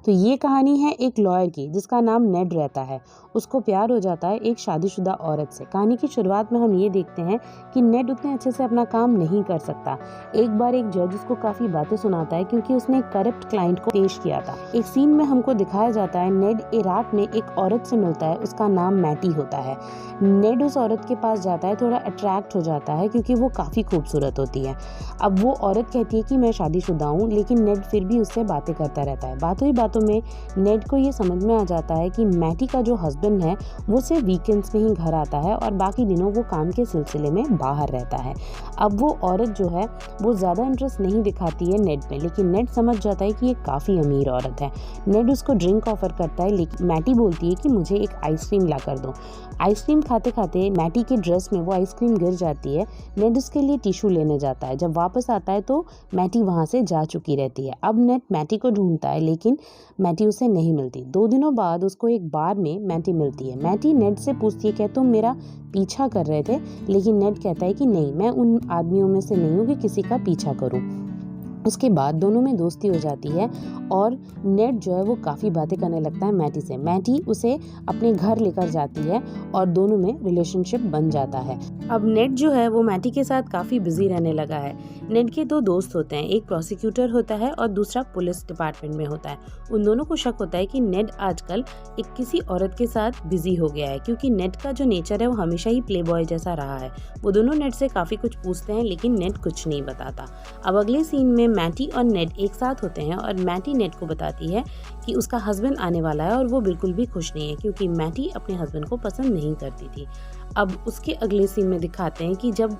तो ये कहानी है एक लॉयर की जिसका नाम नेड रहता है। उसको प्यार हो जाता है एक शादीशुदा औरत से। कहानी की शुरुआत में हम ये देखते हैं कि नेड उतने अच्छे से अपना काम नहीं कर सकता। एक बार एक जज उसको काफ़ी बातें सुनाता है क्योंकि उसने एक करप्ट क्लाइंट को पेश किया था। एक सीन में हमको दिखाया जाता है नेड रात में एक औरत से मिलता है, उसका नाम मैटी होता है। नेड उस औरत के पास जाता है, थोड़ा अट्रैक्ट हो जाता है क्योंकि वो काफ़ी खूबसूरत होती है। अब वो औरत कहती है कि मैं शादीशुदा हूँ, लेकिन नेड फिर भी उससे बातें करता रहता है। बातों ही बातों में नेड को ये समझ में आ जाता है कि मैटी का जो हस्बैंड है वो सिर्फ वीकेंड्स में ही घर आता है और बाकी दिनों वो काम के सिलसिले में बाहर रहता है। अब वो औरत जो है वो ज़्यादा इंटरेस्ट नहीं दिखाती है नेड में, लेकिन नेड समझ जाता है कि ये काफ़ी अमीर औरत है। नेड उसको ड्रिंक ऑफर करता है, लेकिन मैटी बोलती है कि मुझे एक आइसक्रीम ला कर दो। आइसक्रीम खाते खाते मैटी के ड्रेस में वो आइसक्रीम गिर जाती है। नेड उसके लिए टिश्यू लेने जाता है। जब वापस आता है तो मैटी वहाँ से जा चुकी रहती है। अब नेड मैटी को ढूंढता है, लेकिन मैटी उसे नहीं मिलती। 2 दिनों बाद उसको एक बार में मैटी मिलती है। मैटी नेड से पूछती है क्या तुम मेरा पीछा कर रहे थे, लेकिन नेड कहता है कि नहीं, मैं उन आदमियों में से नहीं हूँ कि किसी का पीछा करूँ। उसके बाद दोनों में दोस्ती हो जाती है और नेड जो है वो काफ़ी बातें करने लगता है मैटी से। मैटी उसे अपने घर लेकर जाती है और दोनों में रिलेशनशिप बन जाता है। अब नेड जो है वो मैटी के साथ काफ़ी बिजी रहने लगा है। नेड के 2 दोस्त होते हैं, एक प्रोसिक्यूटर होता है और दूसरा पुलिस डिपार्टमेंट में होता है। उन दोनों को शक होता है कि नेड आजकल एक किसी औरत के साथ बिजी हो गया है, क्योंकि नेड का जो नेचर है वो हमेशा ही प्ले बॉय जैसा रहा है। वो दोनों नेड से काफ़ी कुछ पूछते हैं, लेकिन नेड कुछ नहीं बताता। अब अगले सीन में मैटी और नेड एक साथ होते हैं और मैटी नेड को बताती है कि उसका हस्बैंड आने वाला है और वो बिल्कुल भी खुश नहीं है, क्योंकि मैटी अपने हस्बैंड को पसंद नहीं करती थी। अब उसके अगले सीन में दिखाते हैं कि जब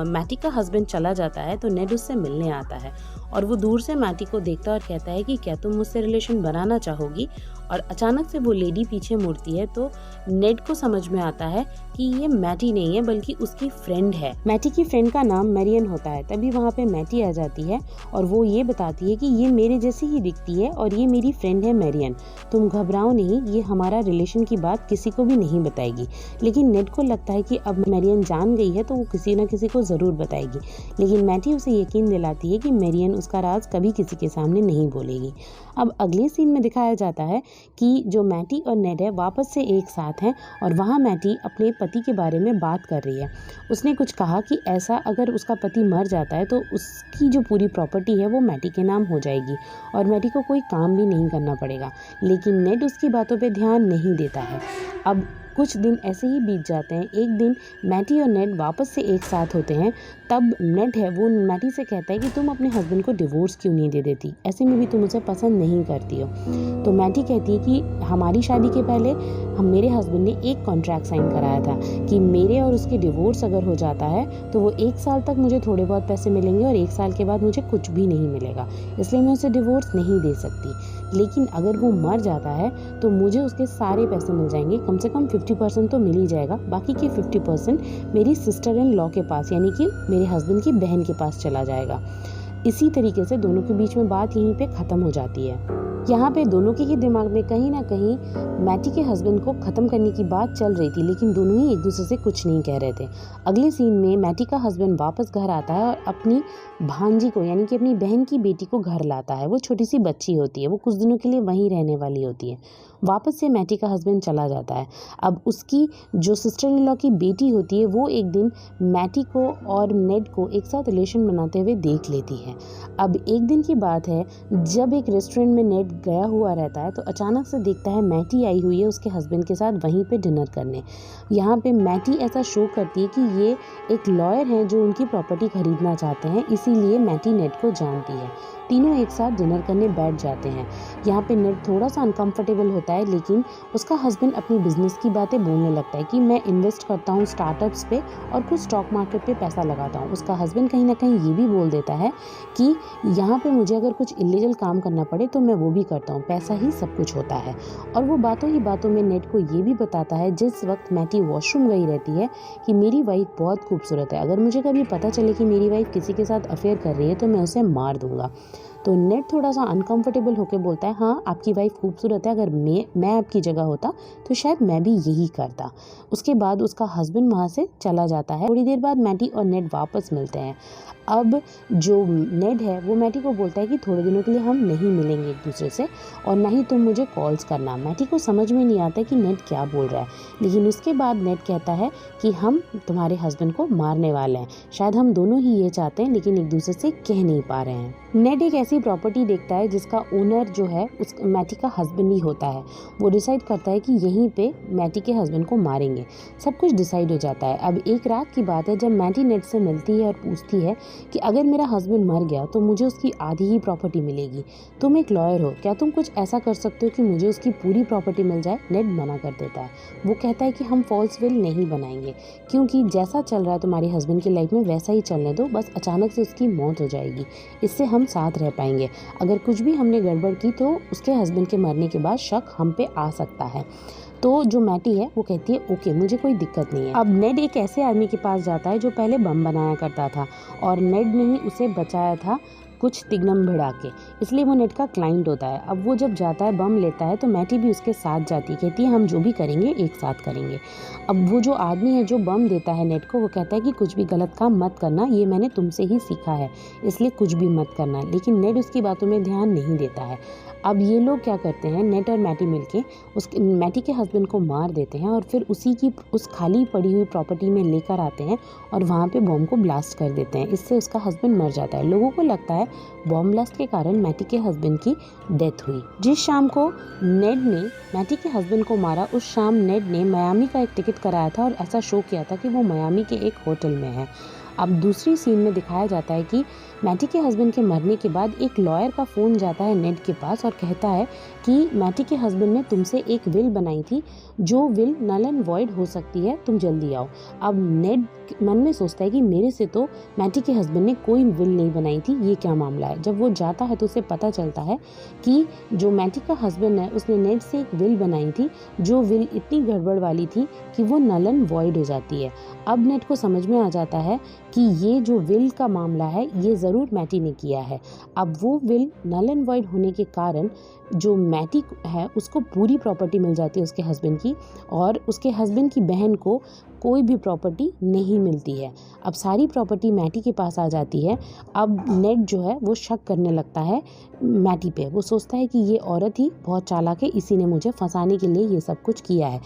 मैटी का हस्बैंड चला जाता है तो नेड उससे मिलने आता है और वो दूर से मैटी को देखता है और कहता है कि क्या तुम मुझसे रिलेशन बनाना चाहोगी। और अचानक से वो लेडी पीछे मुड़ती है तो नेड को समझ में आता है कि ये मैटी नहीं है बल्कि उसकी फ्रेंड है। मैटी की फ्रेंड का नाम मैरियन होता है। तभी वहाँ पे मैटी आ जाती है और वो ये बताती है कि ये मेरे जैसी ही दिखती है और ये मेरी फ्रेंड है मैरियन, तुम घबराओ नहीं, ये हमारा रिलेशन की बात किसी को भी नहीं बताएगी। लेकिन नेड को लगता है कि अब मैरियन जान गई है तो वो किसी न किसी को ज़रूर बताएगी, लेकिन मैटी उसे यकीन दिलाती है कि मैरियन उसका राज कभी किसी के सामने नहीं बोलेगी। अब अगले सीन में दिखाया जाता है कि जो मैटी और नेड है वापस से एक साथ हैं और वहाँ मैटी अपने पति के बारे में बात कर रही है। उसने कुछ कहा कि ऐसा अगर उसका पति मर जाता है तो उसकी जो पूरी प्रॉपर्टी है वो मैटी के नाम हो जाएगी और मैटी को कोई काम भी नहीं करना पड़ेगा, लेकिन नेड उसकी बातों पे ध्यान नहीं देता है। अब कुछ दिन ऐसे ही बीत जाते हैं। एक दिन मैटी और नेड वापस से एक साथ होते हैं। तब नेड है वो मैटी से कहता है कि तुम अपने हस्बैंड को डिवोर्स क्यों नहीं दे देती, ऐसे में भी तुम उसे पसंद नहीं करती हो। तो मैटी कहती है कि हमारी शादी के पहले मेरे हस्बैंड ने एक कॉन्ट्रैक्ट साइन कराया था कि मेरे और उसके डिवोर्स अगर हो जाता है तो वो 1 साल तक मुझे थोड़े बहुत पैसे मिलेंगे और 1 साल के बाद मुझे कुछ भी नहीं मिलेगा, इसलिए मैं उसे डिवोर्स नहीं दे सकती। लेकिन अगर वो मर जाता है तो मुझे उसके सारे पैसे मिल जाएंगे, कम से कम 50% तो मिल ही जाएगा, बाकी के 50% मेरी सिस्टर इन लॉ के पास यानी कि मेरे हस्बैंड की बहन के पास चला जाएगा। इसी तरीके से दोनों के बीच में बात यहीं पे ख़त्म हो जाती है। यहाँ पे दोनों के ही दिमाग में कहीं ना कहीं मैटी के हस्बैंड को ख़त्म करने की बात चल रही थी, लेकिन दोनों ही एक दूसरे से कुछ नहीं कह रहे थे। अगले सीन में मैटी का हस्बैंड वापस घर आता है और अपनी भांजी को यानी कि अपनी बहन की बेटी को घर लाता है। वो छोटी सी बच्ची होती है, वो कुछ दिनों के लिए वहीं रहने वाली होती है। वापस से मैटी का हस्बैंड चला जाता है। अब उसकी जो सिस्टर इन लॉ की बेटी होती है वो एक दिन मैटी को और नेड को एक साथ रिलेशन बनाते हुए देख लेती है। अब एक दिन की बात है, जब एक रेस्टोरेंट में नेड गया हुआ रहता है तो अचानक से देखता है मैटी आई हुई है उसके हस्बैंड के साथ वहीं पे डिनर करने। यहाँ पे मैटी ऐसा शो करती है कि ये एक लॉयर हैं जो उनकी प्रॉपर्टी खरीदना चाहते हैं, इसीलिए मैटी नेड को जानती है। तीनों एक साथ डिनर करने बैठ जाते हैं। यहाँ पे नेड थोड़ा सा अनकंफर्टेबल होता है, लेकिन उसका हस्बैंड अपनी बिजनेस की बातें बोलने लगता है कि मैं इन्वेस्ट करता हूँ स्टार्टअप्स पे और कुछ स्टॉक मार्केट पे पैसा लगाता हूँ। उसका हस्बैंड कहीं ना कहीं ये भी बोल देता है कि यहाँ पे मुझे अगर कुछ इलीगल काम करना पड़े तो मैं वो भी करता हूँ, पैसा ही सब कुछ होता है। और वो बातों ही बातों में नेड को ये भी बताता है जिस वक्त मैटी वॉशरूम गई रहती है कि मेरी वाइफ बहुत खूबसूरत है, अगर मुझे कभी पता चले कि मेरी वाइफ किसी के साथ अफेयर कर रही है तो मैं उसे मार दूंगा। तो नेड थोड़ा सा अनकंफर्टेबल होकर बोलता है, हाँ आपकी वाइफ खूबसूरत है, अगर मैं आपकी जगह होता तो शायद मैं भी यही करता। उसके बाद उसका हस्बैंड वहाँ से चला जाता है। थोड़ी देर बाद मैटी और नेड वापस मिलते हैं। अब जो नेड है वो मैटी को बोलता है कि थोड़े दिनों के लिए हम नहीं मिलेंगे एक दूसरे से, और ना ही तुम मुझे कॉल्स करना। मैटी को समझ में नहीं आता कि नेड क्या बोल रहा है, लेकिन उसके बाद नेड कहता है कि हम तुम्हारे हस्बैंड को मारने वाले हैं, शायद हम दोनों ही ये चाहते हैं लेकिन एक दूसरे से कह नहीं पा रहे हैं। नेड एक ऐसी प्रॉपर्टी देखता है जिसका ओनर जो है उस मैटी का हस्बैंड ही होता है। वो डिसाइड करता है कि यहीं पे मैटी के हस्बैंड को मारेंगे। सब कुछ डिसाइड हो जाता है। अब एक रात की बात है जब मैटी नेड से मिलती है और पूछती है कि अगर मेरा हस्बैंड मर गया तो मुझे उसकी आधी ही प्रॉपर्टी मिलेगी। तुम एक लॉयर हो, क्या तुम कुछ ऐसा कर सकते हो कि मुझे उसकी पूरी प्रॉपर्टी मिल जाए? नेड मना कर देता है। वो कहता है कि हम फॉल्स विल नहीं बनाएंगे, क्योंकि जैसा चल रहा है तुम्हारे हस्बैंड की लाइफ में वैसा ही चलने दो, बस अचानक से उसकी मौत हो जाएगी, इससे हम साथ रह पाएंगे। अगर कुछ भी हमने गड़बड़ की तो उसके हस्बैंड के मरने के बाद शक हम पे आ सकता है। तो जो मैटी है वो कहती है ओके, मुझे कोई दिक्कत नहीं है। अब नेड एक ऐसे आदमी के पास जाता है जो पहले बम बनाया करता था, और नेड ने ही उसे बचाया था कुछ तिगनम भिड़ा के, इसलिए वो नेड का क्लाइंट होता है। अब वो जब जाता है बम लेता है तो मैटी भी उसके साथ जाती है, कहती है हम जो भी करेंगे एक साथ करेंगे। अब वो जो आदमी है जो बम देता है नेड को, वो कहता है कि कुछ भी गलत काम मत करना, ये मैंने तुमसे ही सीखा है, इसलिए कुछ भी मत करना। लेकिन नेड उसकी बातों में ध्यान नहीं देता है। अब ये लोग क्या करते हैं, नेड और मैटी मिलके मैटी के हस्बैंड को मार देते हैं और फिर उसी की उस खाली पड़ी हुई प्रॉपर्टी में लेकर आते हैं और वहाँ पे बॉम्ब को ब्लास्ट कर देते हैं। इससे उसका हस्बैंड मर जाता है। लोगों को लगता है बॉम्ब ब्लास्ट के कारण मैटी के हस्बैंड की डेथ हुई। जिस शाम को नेड ने मैटी के हस्बैंड को मारा, उस शाम नेड ने मियामी का एक टिकट कराया था और ऐसा शो किया था कि वो मियामी के एक होटल में है। अब दूसरी सीन में दिखाया जाता है कि मैटी के हस्बैंड के मरने के बाद एक लॉयर का फ़ोन जाता है नेड के पास और कहता है कि मैटी के हस्बैंड ने तुमसे एक विल बनाई थी, जो विल नल एंड वॉइड हो सकती है, तुम जल्दी आओ। अब नेड मन में सोचता है कि मेरे से तो मैटी के हस्बैंड ने कोई विल नहीं बनाई थी, ये क्या मामला है। जब वो जाता है तो उसे पता चलता है कि जो मैटी का हस्बैंड है उसने नेड से एक विल बनाई थी, जो विल इतनी गड़बड़ वाली थी कि वो नल एंड वॉइड हो जाती है। अब नेड को समझ में आ जाता है कि ये जो विल का मामला है ये ज़रूर मैटी ने किया है। अब वो विल नल एंड वॉइड होने के कारण जो मैटी है उसको पूरी प्रॉपर्टी मिल जाती है उसके हस्बैंड की, और उसके हस्बैंड की बहन को कोई भी प्रॉपर्टी नहीं मिलती है। अब सारी प्रॉपर्टी मैटी के पास आ जाती है। अब नेड जो है वो शक करने लगता है मैटी पे। वो सोचता है कि ये औरत ही बहुत चालाक है, इसी ने मुझे फंसाने के लिए ये सब कुछ किया है।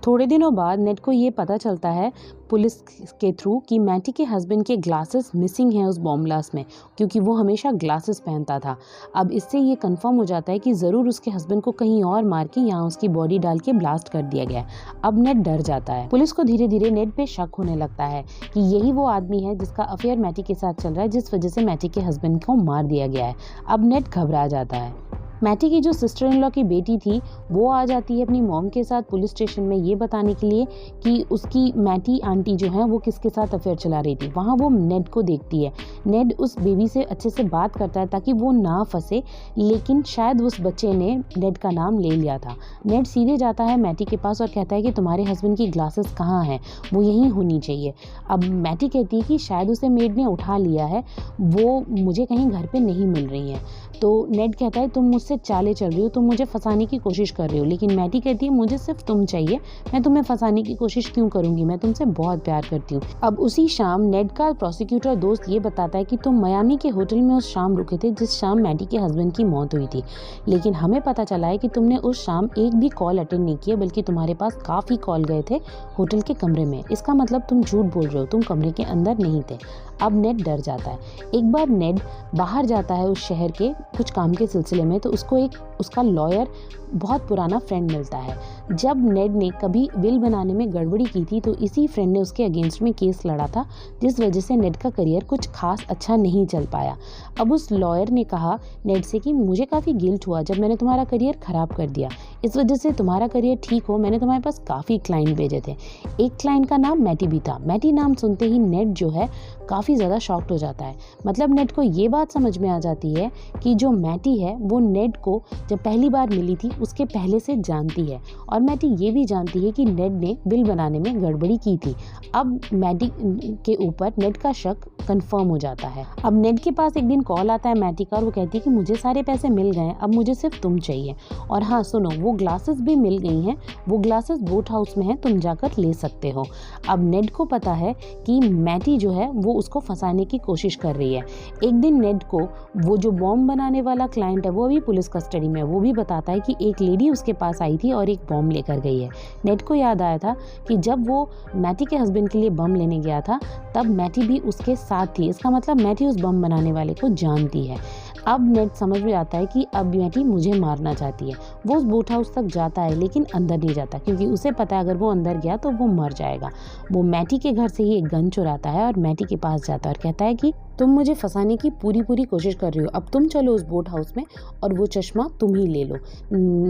थोड़े दिनों बाद नेड को ये पता चलता है पुलिस के थ्रू कि मैटी के हस्बैंड के ग्लासेस मिसिंग हैं उस बॉम्ब ब्लास्ट में, क्योंकि वो हमेशा ग्लासेस पहनता था। अब इससे ये कंफर्म हो जाता है कि ज़रूर उसके हस्बैंड को कहीं और मार के यहाँ उसकी बॉडी डाल के ब्लास्ट कर दिया गया। अब नेड डर जाता है। पुलिस को धीरे धीरे नेड पे शक होने लगता है कि यही वो आदमी है जिसका अफेयर मैटी के साथ चल रहा है, जिस वजह से मैटी के हस्बैंड को मार दिया गया है। अब नेड घबरा जाता है। मैटी की जो सिस्टर इन लॉ की बेटी थी वो आ जाती है अपनी मॉम के साथ पुलिस स्टेशन में ये बताने के लिए कि उसकी मैटी आंटी जो है वो किसके साथ अफेयर चला रही थी। वहाँ वो नेड को देखती है। नेड उस बेबी से अच्छे से बात करता है ताकि वो ना फंसे, लेकिन शायद उस बच्चे ने नेड का नाम ले लिया था। नेड सीधे जाता है मैटी के पास और कहता है कि तुम्हारे हस्बैंड की ग्लासेस कहाँ हैं, वो यहीं होनी चाहिए। अब मैटी कहती है कि शायद उसे मेड ने उठा लिया है, वो मुझे कहीं घर पे नहीं मिल रही है। तो नेड कहता है तुम मुझसे चाले चल रही हो, तुम मुझे फंसाने की कोशिश कर रही हो। लेकिन मैटी कहती है मुझे सिर्फ तुम चाहिए, मैं तुम्हें फंसाने की कोशिश क्यों करूंगी, मैं तुमसे बहुत प्यार करती हूँ। अब उसी शाम नेड का प्रोसिक्यूटर दोस्त ये बताता है कि तुम मियामी के होटल में उस शाम रुके थे जिस शाम मैटी के हस्बैंड की मौत हुई थी, लेकिन हमें पता चला है कि तुमने उस शाम एक भी कॉल अटेंड नहीं किया, बल्कि तुम्हारे पास काफ़ी कॉल गए थे होटल के कमरे में। इसका मतलब तुम झूठ बोल रहे हो, तुम कमरे के अंदर नहीं थे। अब नेड डर जाता है। एक बार नेड बाहर जाता है उस शहर के कुछ काम के सिलसिले में, तो उसको एक उसका लॉयर बहुत पुराना फ्रेंड मिलता है। जब नेड ने कभी विल बनाने में गड़बड़ी की थी तो इसी फ्रेंड ने उसके अगेंस्ट में केस लड़ा था, जिस वजह से नेड का करियर कुछ खास अच्छा नहीं चल पाया। अब उस लॉयर ने कहा नेड से कि मुझे काफ़ी गिल्ट हुआ जब मैंने तुम्हारा करियर ख़राब कर दिया, इस वजह से तुम्हारा करियर ठीक हो मैंने तुम्हारे पास काफ़ी क्लाइंट भेजे थे। एक क्लाइंट का नाम मैटी भी था। मैटी नाम सुनते ही नेड जो है काफ़ी ज़्यादा शॉक्ड हो जाता है। मतलब नेड को ये बात समझ में आ जाती है कि जो मैटी है वो नेड को जब पहली बार मिली थी उसके पहले से जानती है, और मैटी ये भी जानती है कि नेड ने बिल बनाने में गड़बड़ी की थी। अब मैटी के ऊपर नेड का शक कंफर्म हो जाता है। अब नेड के पास एक दिन कॉल आता है मैटी का, और वो कहती है कि मुझे सारे पैसे मिल गए, अब मुझे सिर्फ तुम चाहिए। और हाँ सुनो, वो ग्लासेस भी मिल गई हैं, वो ग्लासेस बोट हाउस में हैं, तुम जाकर ले सकते हो। अब नेड को पता है कि मैटी जो है वो उसको फंसाने की कोशिश कर रही है। एक दिन नेड को वो जो बॉम्ब बनाने वाला क्लाइंट है वो अभी पुलिस कस्टडी में है, वो भी बताता है कि एक लेडी उसके पास आई थी और एक बॉम्ब लेकर गई है। नेड को याद आया था कि जब वो मैटी के हस्बैंड के लिए बम लेने गया था तब मैटी भी उसके साथ थी। इसका मतलब मैटी उस बम बनाने वाले को जानती है। अब नेड समझ में आता है कि अब मैटी मुझे मारना चाहती है। वो उस बोट हाउस तक जाता है लेकिन अंदर नहीं जाता, क्योंकि उसे पता है अगर वो अंदर गया तो वो मर जाएगा। वो मैटी के घर से ही एक गन चुराता है और मैटी के पास जाता है और कहता है कि तुम मुझे फंसाने की पूरी कोशिश कर रही हो, अब तुम चलो उस बोट हाउस में और वो चश्मा तुम ही ले लो।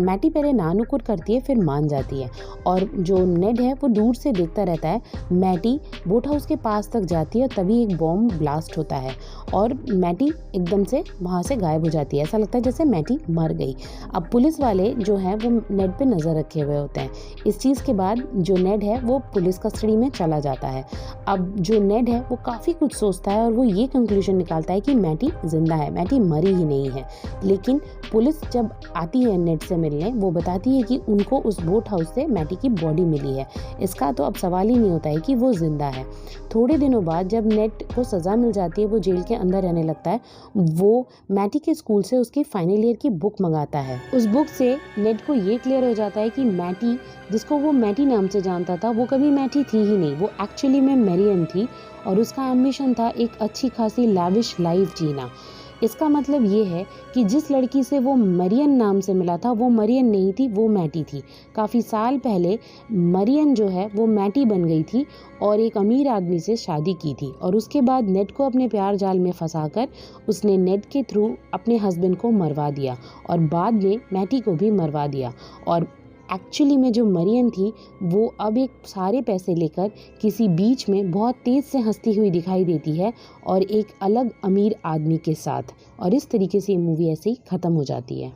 मैटी पहले नानुकुर करती है फिर मान जाती है, और जो नेड है वो दूर से देखता रहता है। मैटी बोट हाउस के पास तक जाती है और तभी एक बॉम्ब ब्लास्ट होता है और मैटी एकदम से वहाँ से गायब हो जाती है। ऐसा लगता है जैसे मैटी मर गई। अब पुलिस वाले जो हैं वो नेड पे नज़र रखे हुए होते हैं। इस चीज़ के बाद जो नेड है वो पुलिस कस्टडी में चला जाता है। अब जो नेड है वो काफ़ी कुछ सोचता है और वो ये कंक्लूजन निकालता है कि मैटी जिंदा है, मैटी मरी ही नहीं है। लेकिन पुलिस जब आती है नेड से मिलने, वो बताती है कि उनको उस बोट हाउस से मैटी की बॉडी मिली है। इसका तो अब सवाल ही नहीं होता है कि वो जिंदा है। थोड़े दिनों बाद जब नेड को सज़ा मिल जाती है, वो जेल के अंदर रहने लगता है, वो मैटी के स्कूल से उसकी फाइनल ईयर की बुक मंगाता है। उस बुक से नेड को ये क्लियर हो जाता है कि मैटी, जिसको वो मैटी नाम से जानता था, वो कभी मैटी थी ही नहीं, वो एक्चुअली में मैरियन थी और उसका एम्बिशन था एक अच्छी खासी लैविश लाइफ जीना। इसका मतलब ये है कि जिस लड़की से वो मरियन नाम से मिला था वो मरियन नहीं थी, वो मैटी थी। काफ़ी साल पहले मरियन जो है वो मैटी बन गई थी और एक अमीर आदमी से शादी की थी, और उसके बाद नेड को अपने प्यार जाल में फंसाकर उसने नेड के थ्रू अपने हस्बैंड को मरवा दिया और बाद में मैटी को भी मरवा दिया। और एक्चुअली में जो मरियन थी वो अब एक सारे पैसे लेकर किसी बीच में बहुत तेज़ से हंसती हुई दिखाई देती है और एक अलग अमीर आदमी के साथ, और इस तरीके से ये मूवी ऐसे ही ख़त्म हो जाती है।